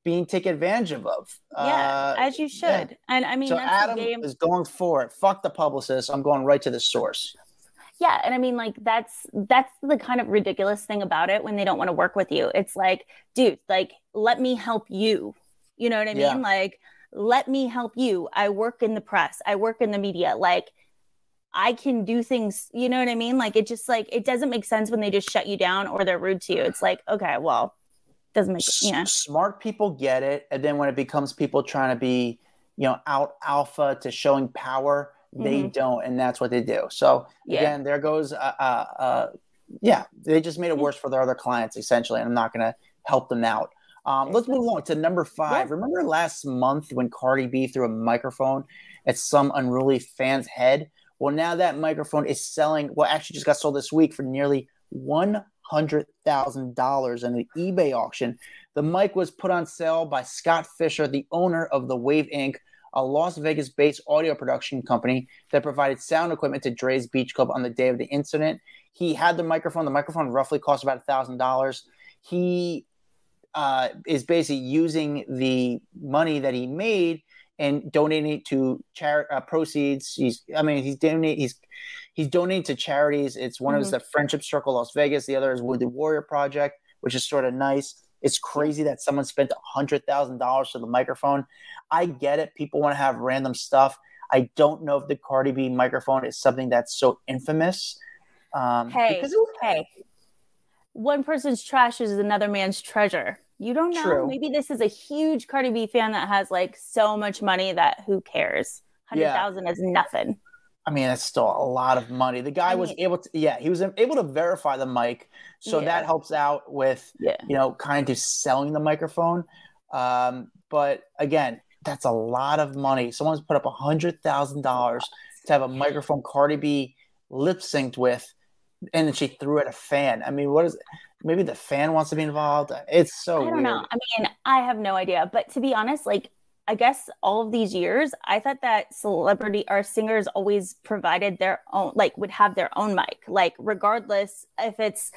S3: being taken advantage of.
S4: As you should. Yeah. And I mean,
S3: so
S4: that's
S3: Adam
S4: the game.
S3: is going for it. Fuck the publicist. I'm going right to the source.
S4: Yeah. And I mean, like, that's the kind of ridiculous thing about it when they don't want to work with you. It's like, dude, like, let me help you. You know what I mean? Like, let me help you. I work in the press. I work in the media. Like, I can do things, you know what I mean? Like, it just like, it doesn't make sense when they just shut you down or they're rude to you. It's like, okay, well, doesn't make sense.
S3: Smart people get it. And then when it becomes people trying to be, out alpha to showing power, they don't. And that's what they do. So again, there goes, they just made it worse for their other clients, essentially. And I'm not going to help them out. Let's move on to number 5. Remember last month when Cardi B threw a microphone at some unruly fan's head? Well, now that microphone is selling, actually just got sold this week for nearly $100,000 in an eBay auction. The mic was put on sale by Scott Fisher, the owner of The Wave Inc., a Las Vegas-based audio production company that provided sound equipment to Dre's Beach Club on the day of the incident. He had the microphone. The microphone roughly cost about $1,000. He is basically using the money that he made and donating it to proceeds. He's donating to charities. It's one is the Friendship Circle Las Vegas. The other is Wounded Warrior Project, which is sort of nice. It's crazy that someone spent $100,000 for the microphone. I get it. People want to have random stuff. I don't know if the Cardi B microphone is something that's so infamous.
S4: Hey, one person's trash is another man's treasure. You don't know. True. Maybe this is a huge Cardi B fan that has like so much money that who cares? 100,000 is nothing.
S3: I mean, that's still a lot of money. The guy was able to, he was able to verify the mic. So that helps out with, kind of selling the microphone. But again, that's a lot of money. Someone's put up $100,000 to have a microphone Cardi B lip synced with, and then she threw at a fan. I mean, what is it? Maybe the fan wants to be involved. It's so weird.
S4: I don't know. I mean, I have no idea. But to be honest, like, I guess all of these years, I thought that celebrity or singers always provided their own, like, would have their own mic, like, regardless if it's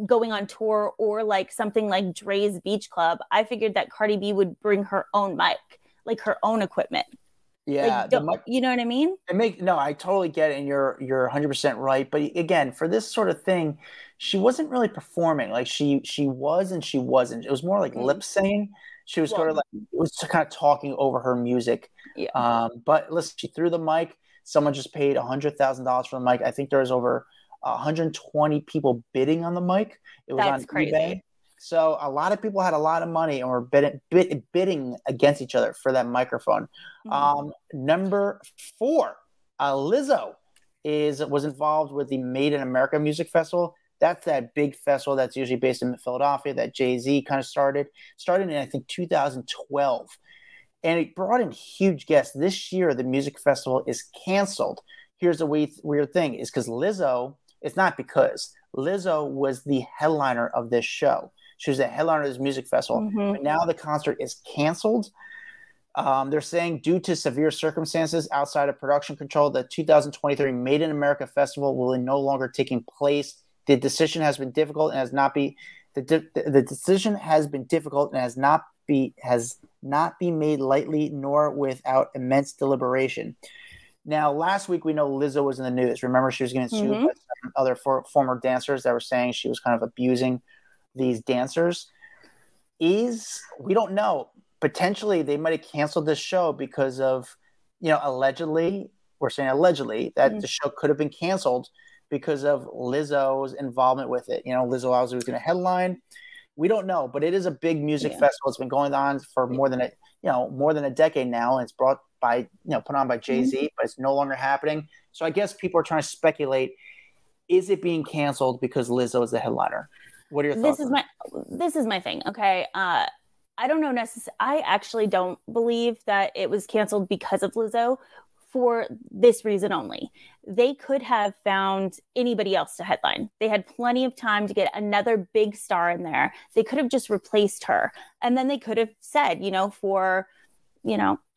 S4: going on tour or like something like Dre's Beach Club. I figured that Cardi B would bring her own mic, like her own equipment.
S3: Yeah,
S4: like, you know what I mean?
S3: I totally get it, and you're 100% right. But again, for this sort of thing, she wasn't really performing. Like she was and she wasn't. It was more like lip singing. She was sort of like, it was kind of talking over her music. Yeah. But listen, she threw the mic. Someone just paid $100,000 for the mic. I think there was over 120 people bidding on the mic. It was on
S4: crazy.
S3: eBay. So a lot of people had a lot of money and were bidding against each other for that microphone. Number 4, Lizzo was involved with the Made in America Music Festival. That's that big festival that's usually based in Philadelphia that Jay-Z kind of started in, I think, 2012. And it brought in huge guests. This year, the music festival is canceled. Here's the weird thing is Lizzo was the headliner of this show. She was the headliner of this music festival. But now the concert is canceled. They're saying due to severe circumstances outside of production control, the 2023 Made in America Festival will no longer taking place. The decision has been difficult and has not been made lightly nor without immense deliberation. Now, last week we know Lizzo was in the news. Remember, she was getting sued by some other former dancers that were saying she was kind of abusing these dancers. We don't know. Potentially, they might have canceled this show because of, allegedly, we're saying allegedly, that the show could have been canceled because of Lizzo's involvement with it. Lizzo obviously was going to headline. We don't know, but it is a big music festival. It's been going on for more than a decade now, and it's put on by Jay-Z, but it's no longer happening. So I guess people are trying to speculate: is it being canceled because Lizzo is the headliner? What are your thoughts?
S4: This is my thing. Okay, I don't know necessarily. I actually don't believe that it was canceled because of Lizzo for this reason only. They could have found anybody else to headline. They had plenty of time to get another big star in there. They could have just replaced her. And then they could have said, for,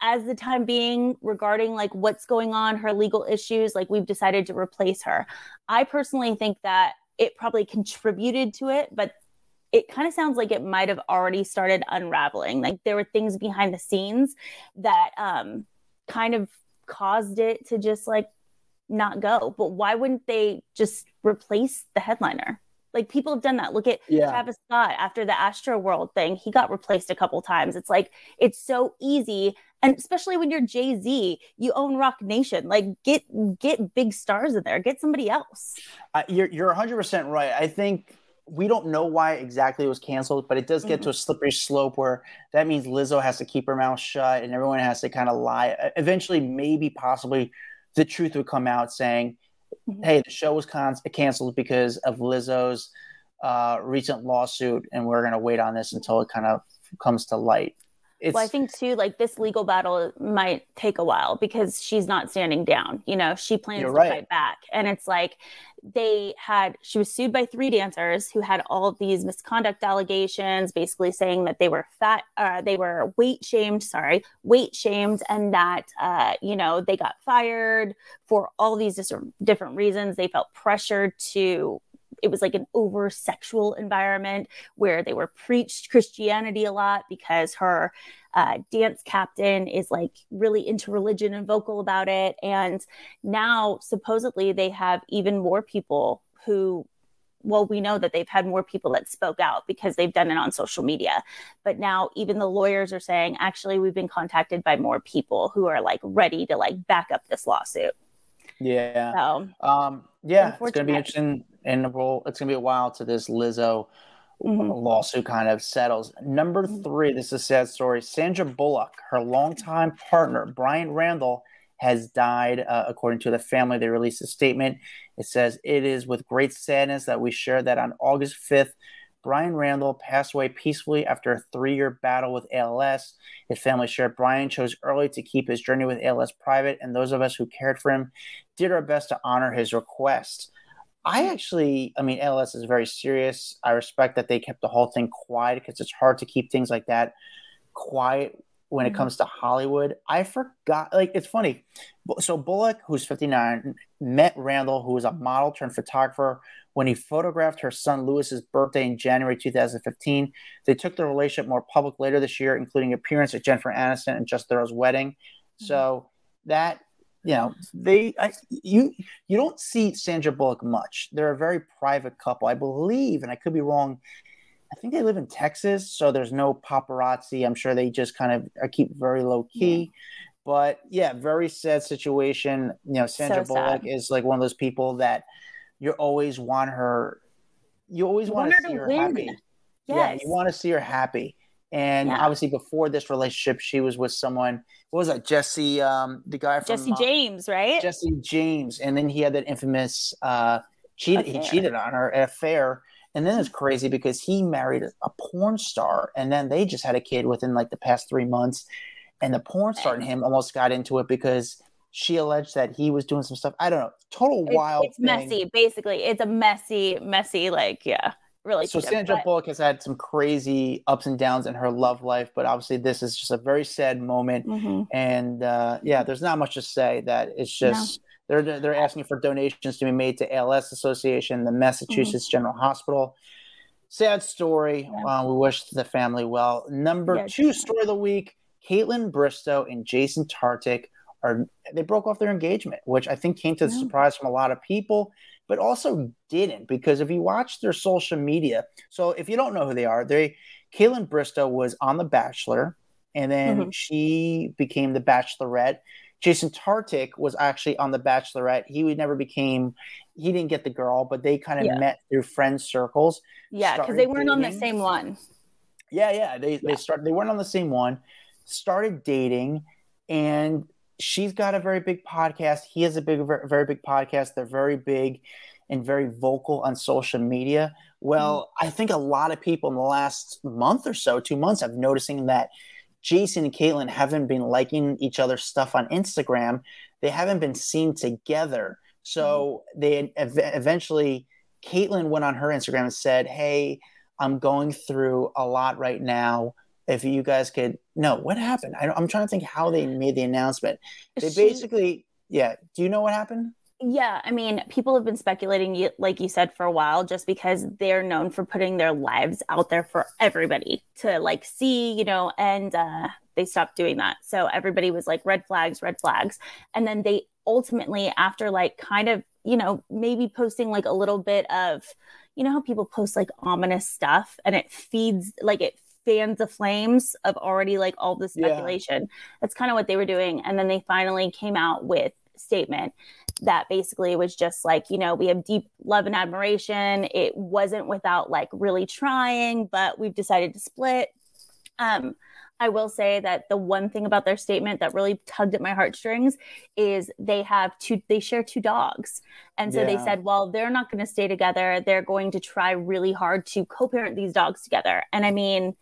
S4: as the time being regarding like what's going on, her legal issues, like we've decided to replace her. I personally think that it probably contributed to it, but it kind of sounds like it might have already started unraveling. Like there were things behind the scenes that kind of caused it to just like not go. But why wouldn't they just replace the headliner? Like people have done that. Look at Travis Scott after the Astroworld thing. He got replaced a couple times. It's like, it's so easy. And especially when you're Jay-Z, you own Rock Nation. Like get big stars in there. Get somebody else.
S3: You're 100% right. I think we don't know why exactly it was canceled, but it does get to a slippery slope where that means Lizzo has to keep her mouth shut and everyone has to kind of lie. Eventually, maybe possibly the truth would come out saying, hey, the show was canceled because of Lizzo's recent lawsuit, and we're going to wait on this until it kind of comes to light.
S4: Well, I think too, like this legal battle might take a while because she's not standing down. She plans to fight back. And it's like she was sued by 3 dancers who had all of these misconduct allegations, basically saying that they were they were weight shamed, and that, they got fired for all these different reasons. They felt pressured it was like an over sexual environment where they were preached Christianity a lot because her dance captain is like really into religion and vocal about it. And now supposedly they have even more people we know that they've had more people that spoke out because they've done it on social media. But now even the lawyers are saying, actually, we've been contacted by more people who are like ready to like back up this lawsuit.
S3: Yeah.
S4: So,
S3: it's going to be interesting. And it's going to be a while to this Lizzo lawsuit kind of settles. Number 3, this is a sad story. Sandra Bullock, her longtime partner, Brian Randall, has died. According to the family, they released a statement. It says, "It is with great sadness that we share that on August 5th, Brian Randall passed away peacefully after a 3-year battle with ALS. His family shared Brian chose early to keep his journey with ALS private, and those of us who cared for him did our best to honor his request." ALS is very serious. I respect that they kept the whole thing quiet because it's hard to keep things like that quiet when it comes to Hollywood. I forgot, it's funny. So Bullock, who's 59, met Randall, who was a model turned photographer, when he photographed her son Lewis's birthday in January 2015. They took their relationship more public later this year, including appearance at Jennifer Aniston and Justin Theroux's wedding. So that, you don't see Sandra Bullock much. They're a very private couple, I believe, and I could be wrong. I think they live in Texas, so there's no paparazzi. I'm sure they just kind of keep very low key. But very sad situation. Sandra Bullock is like one of those people that you always want her. You always want to see her happy.
S4: Yes.
S3: Yeah, you want to see her happy. And obviously, before this relationship, she was with someone. What was that? Jesse, the guy from
S4: Jesse James, right?
S3: Jesse James, and then he had that infamous he cheated on her at a fair. And then it's crazy because he married a porn star, and then they just had a kid within like the past 3 months. And the porn star and him almost got into it because she alleged that he was doing some stuff. I don't know. Total wild.
S4: It's messy. Basically, it's a messy, really.
S3: So Sandra Bullock has had some crazy ups and downs in her love life, but obviously this is just a very sad moment. And there's not much to say. That it's just they're asking for donations to be made to ALS Association, the Massachusetts General Hospital. Sad story. We wish the family well. Number 2 story of the week: Caitlin Bristow and Jason Tartick they broke off their engagement, which I think came to the surprise from a lot of people, but also didn't, because if you watch their social media, so if you don't know who they are, Caitlin Bristow was on The Bachelor, and then she became the Bachelorette. Jason Tartick was actually on The Bachelorette. He didn't get the girl, but they kind of met through friend circles.
S4: Yeah, because they weren't on the same one.
S3: They weren't on the same one, started dating, and she's got a very big podcast. He has a very big podcast. They're very big and very vocal on social media. Well, I think a lot of people in the last month or so, 2 months, have noticing that Jason and Caitlyn haven't been liking each other's stuff on Instagram. They haven't been seen together. So they eventually, Caitlyn went on her Instagram and said, "Hey, I'm going through a lot right now. If you guys could," no, what happened? I'm trying to think how they made the announcement. They basically, yeah. Do you know what happened?
S4: Yeah, I mean, people have been speculating, like you said, for a while, just because they're known for putting their lives out there for everybody to like see, you know, and they stopped doing that. So everybody was like, red flags, red flags. And then they ultimately, after like kind of, you know, maybe posting like a little bit of, you know, how people post like ominous stuff and it feeds, like it fans the flames of already like all the speculation. Yeah. That's kind of what they were doing. And then they finally came out with a statement that basically was just like, you know, we have deep love and admiration. It wasn't without like really trying, but we've decided to split. I will say that the one thing about their statement that really tugged at my heartstrings is they share 2 dogs. And so they said, well, they're not going to stay together. They're going to try really hard to co-parent these dogs together. And I mean,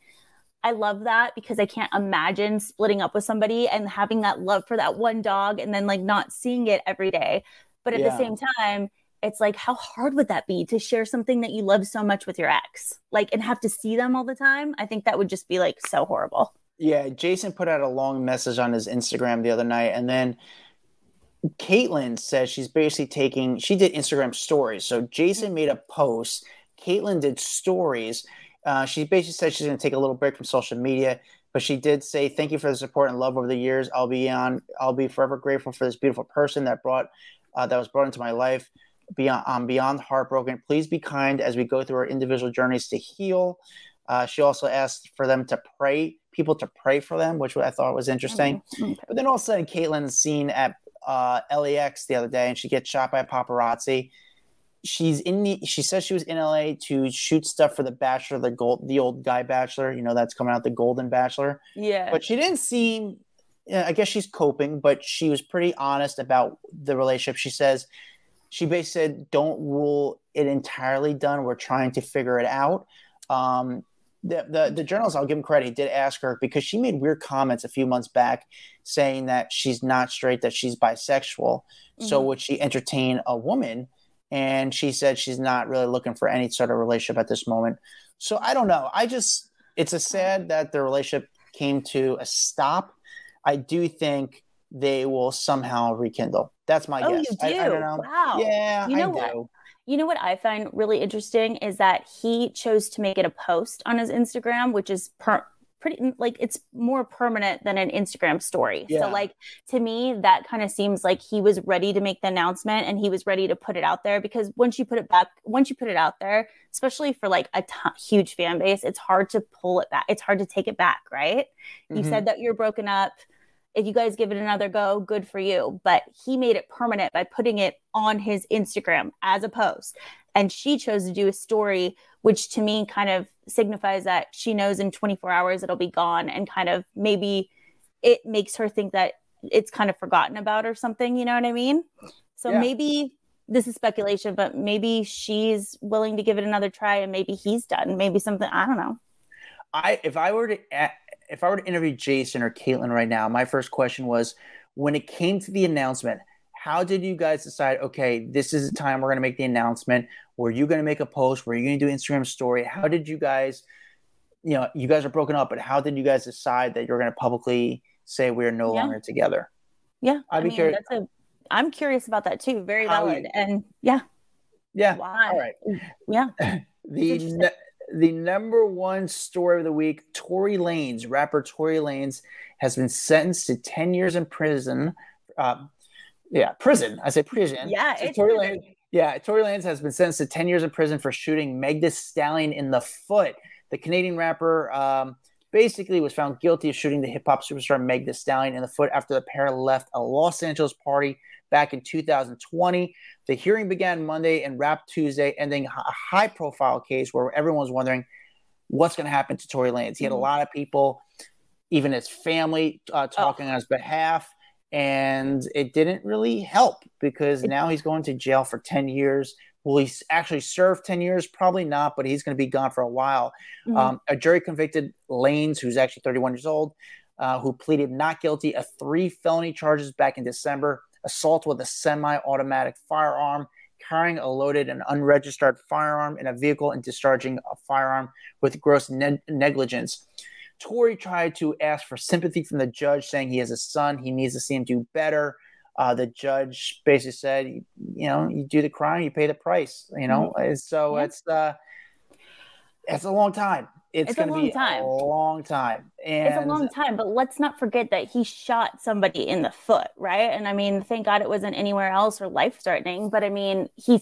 S4: I love that because I can't imagine splitting up with somebody and having that love for that one dog and then like not seeing it every day. But at the same time, it's like, how hard would that be to share something that you love so much with your ex, like, and have to see them all the time? I think that would just be like so horrible.
S3: Yeah. Jason put out a long message on his Instagram the other night. And then Caitlyn says she's basically she did Instagram stories. So Jason made a post. Caitlyn did stories. She basically said she's going to take a little break from social media, but she did say, "Thank you for the support and love over the years. I'll be forever grateful for this beautiful person that was brought into my life. I'm beyond heartbroken. Please be kind as we go through our individual journeys to heal." She also asked for people to pray for them, which I thought was interesting. Mm-hmm. But then all of a sudden, Caitlyn's seen at LAX the other day, and she gets shot by a paparazzi. She says she was in LA to shoot stuff for The Bachelor, the old guy Bachelor, you know, that's coming out, the Golden Bachelor.
S4: Yeah.
S3: But she didn't seem, I guess she's coping, but she was pretty honest about the relationship. She basically said, "Don't rule it entirely done. We're trying to figure it out." The journalist, I'll give him credit, he did ask her because she made weird comments a few months back saying that she's not straight, that she's bisexual. Mm-hmm. So would she entertain a woman? And she said she's not really looking for any sort of relationship at this moment. So I don't know. It's a sad that the relationship came to a stop. I do think they will somehow rekindle. That's my guess.
S4: You do?
S3: I don't know.
S4: Wow.
S3: Yeah,
S4: you know
S3: I do.
S4: You know what I find really interesting is that he chose to make it a post on his Instagram, which is pretty like it's more permanent than an Instagram story. Yeah. So like to me, that kind of seems like he was ready to make the announcement and he was ready to put it out there, because once you put it out there, especially for like a huge fan base, it's hard to pull it back. It's hard to take it back, right? Mm-hmm. You said that you're broken up. If you guys give it another go, good for you. But he made it permanent by putting it on his Instagram as a post. And she chose to do a story, which to me kind of signifies that she knows in 24 hours it'll be gone, and kind of maybe it makes her think that it's kind of forgotten about or something. You know what I mean? So maybe this is speculation, but maybe she's willing to give it another try, and maybe he's done. Maybe something, I don't know.
S3: If I were to interview Jason or Caitlyn right now, my first question was, when it came to the announcement, how did you guys decide, okay, this is the time we're going to make the announcement? Were you going to make a post? Were you going to do an Instagram story? How did you guys, you guys are broken up, but how did you guys decide that you're going to publicly say we're no longer together?
S4: Yeah. I'm curious about that too. Very valid. And yeah. Why?
S3: All right.
S4: Yeah.
S3: The number one story of the week, rapper Tory Lanez has been sentenced to 10 years in prison. Prison. I say prison.
S4: Yeah,
S3: so Tory Lanez has been sentenced to 10 years in prison for shooting Meg Thee Stallion in the foot. The Canadian rapper basically was found guilty of shooting the hip-hop superstar Meg Thee Stallion in the foot after the pair left a Los Angeles party back in 2020. The hearing began Monday and wrapped Tuesday, ending a high-profile case where everyone was wondering what's going to happen to Tory Lanez. He had a lot of people, even his family, talking on his behalf, and it didn't really help because now he's going to jail for 10 years Will he actually serve 10 years? Probably not, but he's going to be gone for a while. A jury convicted Lanes, who's actually 31 years old, who pleaded not guilty of 3 felony charges back in December: assault with a semi-automatic firearm, carrying a loaded and unregistered firearm in a vehicle, and discharging a firearm with gross negligence. Tory tried to ask for sympathy from the judge, saying he has a son. He needs to see him do better. The judge basically said, you know, you do the crime, you pay the price, you know? So it's a long time. It's going to be a long time. And
S4: it's a long time, but let's not forget that he shot somebody in the foot, right? And I mean, thank God it wasn't anywhere else or life-threatening, but I mean, he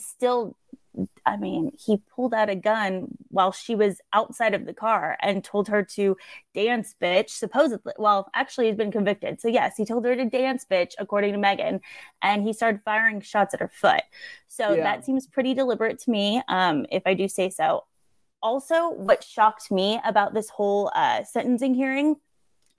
S4: pulled out a gun while she was outside of the car and told her to dance, bitch, supposedly. Well, actually, he's been convicted. So yes, he told her to dance, bitch, according to Megan, and he started firing shots at her foot. So that seems pretty deliberate to me, if I do say so. Also, what shocked me about this whole sentencing hearing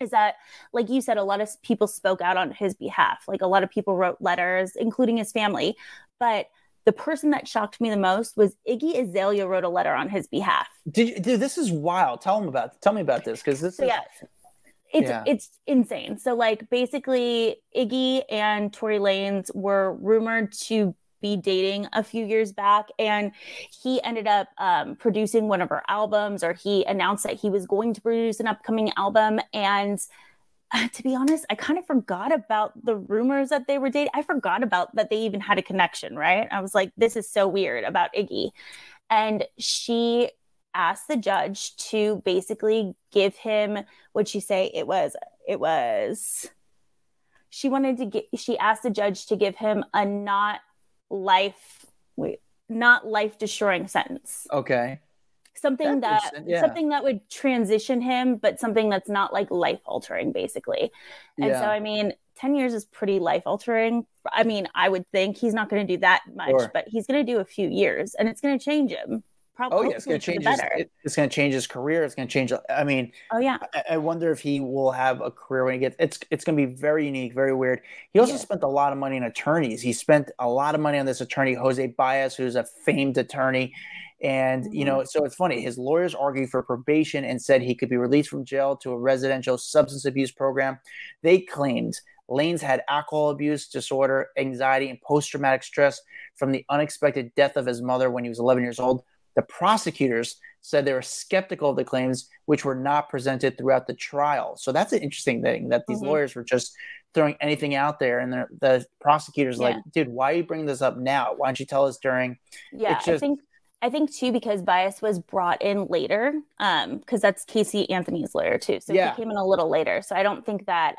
S4: is that, like you said, a lot of people spoke out on his behalf. Like, a lot of people wrote letters, including his family. But the person that shocked me the most was Iggy Azalea wrote a letter on his behalf.
S3: Dude, this is wild. Tell me about this, because this is...
S4: It's insane. So, like, basically, Iggy and Tory Lanez were rumored to be dating a few years back, and he ended up producing one of her albums, or he announced that he was going to produce an upcoming album. And to be honest, I kind of forgot about the rumors that they were dating. I forgot about that they even had a connection, right? I was like, this is so weird about Iggy. And she asked the judge to basically give him, what'd she say? She asked the judge to give him a not life-destroying sentence.
S3: Okay.
S4: Something that would transition him, but something that's not like life-altering, basically. And so, I mean, 10 years is pretty life-altering. I mean, I would think he's not going to do that much, but he's going to do a few years, and it's going to change him. Probably,
S3: it's going to change it's going to change his career. It's going to change. I mean, I wonder if he will have a career when he gets. It's going to be very unique, very weird. He also spent a lot of money on attorneys. He spent a lot of money on this attorney, Jose Baez, who's a famed attorney. And, you know, so it's funny. His lawyers argued for probation and said he could be released from jail to a residential substance abuse program. They claimed Lanez had alcohol abuse disorder, anxiety, and post-traumatic stress from the unexpected death of his mother when he was 11 years old. The prosecutors said they were skeptical of the claims, which were not presented throughout the trial. So that's an interesting thing, that these lawyers were just throwing anything out there. And the prosecutors like, dude, why are you bringing this up now? Why don't you tell us during?
S4: Yeah, I think too, because Bias was brought in later, because that's Casey Anthony's lawyer too. So he came in a little later. So I don't think that,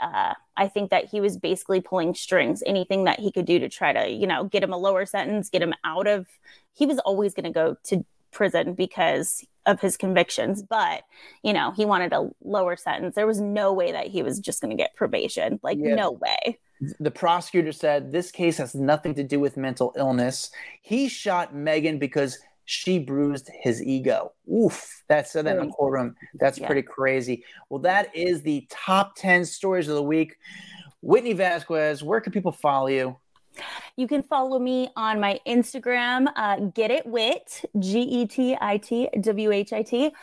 S4: I think that he was basically pulling strings, anything that he could do to try to, you know, get him a lower sentence, get him out of, he was always going to go to prison because of his convictions, but, you know, he wanted a lower sentence. There was no way that he was just going to get probation. Like, no way.
S3: The prosecutor said this case has nothing to do with mental illness. He shot Megan because she bruised his ego. Oof. That said that in the courtroom. That's pretty crazy. Well, that is the top 10 stories of the week. Whitney Vasquez, where can people follow you?
S4: You can follow me on my Instagram, GetItWhit, GetItWhit.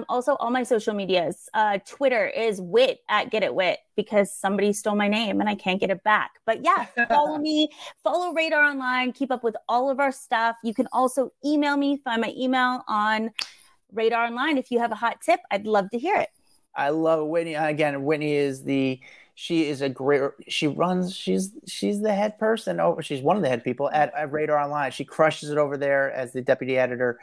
S4: Also, all my social medias. Twitter is wit at GetItWhit because somebody stole my name and I can't get it back. But yeah, follow me, follow Radar Online, keep up with all of our stuff. You can also email me, find my email on Radar Online. If you have a hot tip, I'd love to hear it.
S3: I love Whitney. Again, Whitney is she's the head person. She's one of the head people at Radar Online. She crushes it over there as the deputy editor.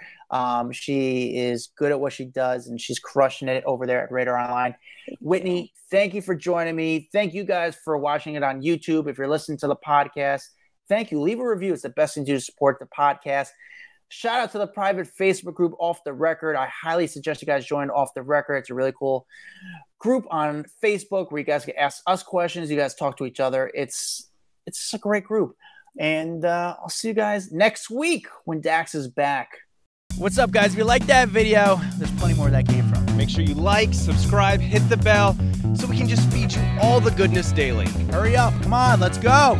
S3: She is good at what she does, and she's crushing it over there at Radar Online. Whitney, thank you for joining me. Thank you guys for watching it on YouTube. If you're listening to the podcast, thank you. Leave a review. It's the best thing to do to support the podcast. Shout out to the private Facebook group, Off the Record. I highly suggest you guys join Off the Record. It's a really cool group on Facebook where you guys can ask us questions. You guys talk to each other. It's a great group. And I'll see you guys next week when Dax is back.
S1: What's up, guys? If you like that video, there's plenty more where that came from.
S2: Make sure you like, subscribe, hit the bell so we can just feed you all the goodness daily.
S1: Hurry up. Come on, let's go.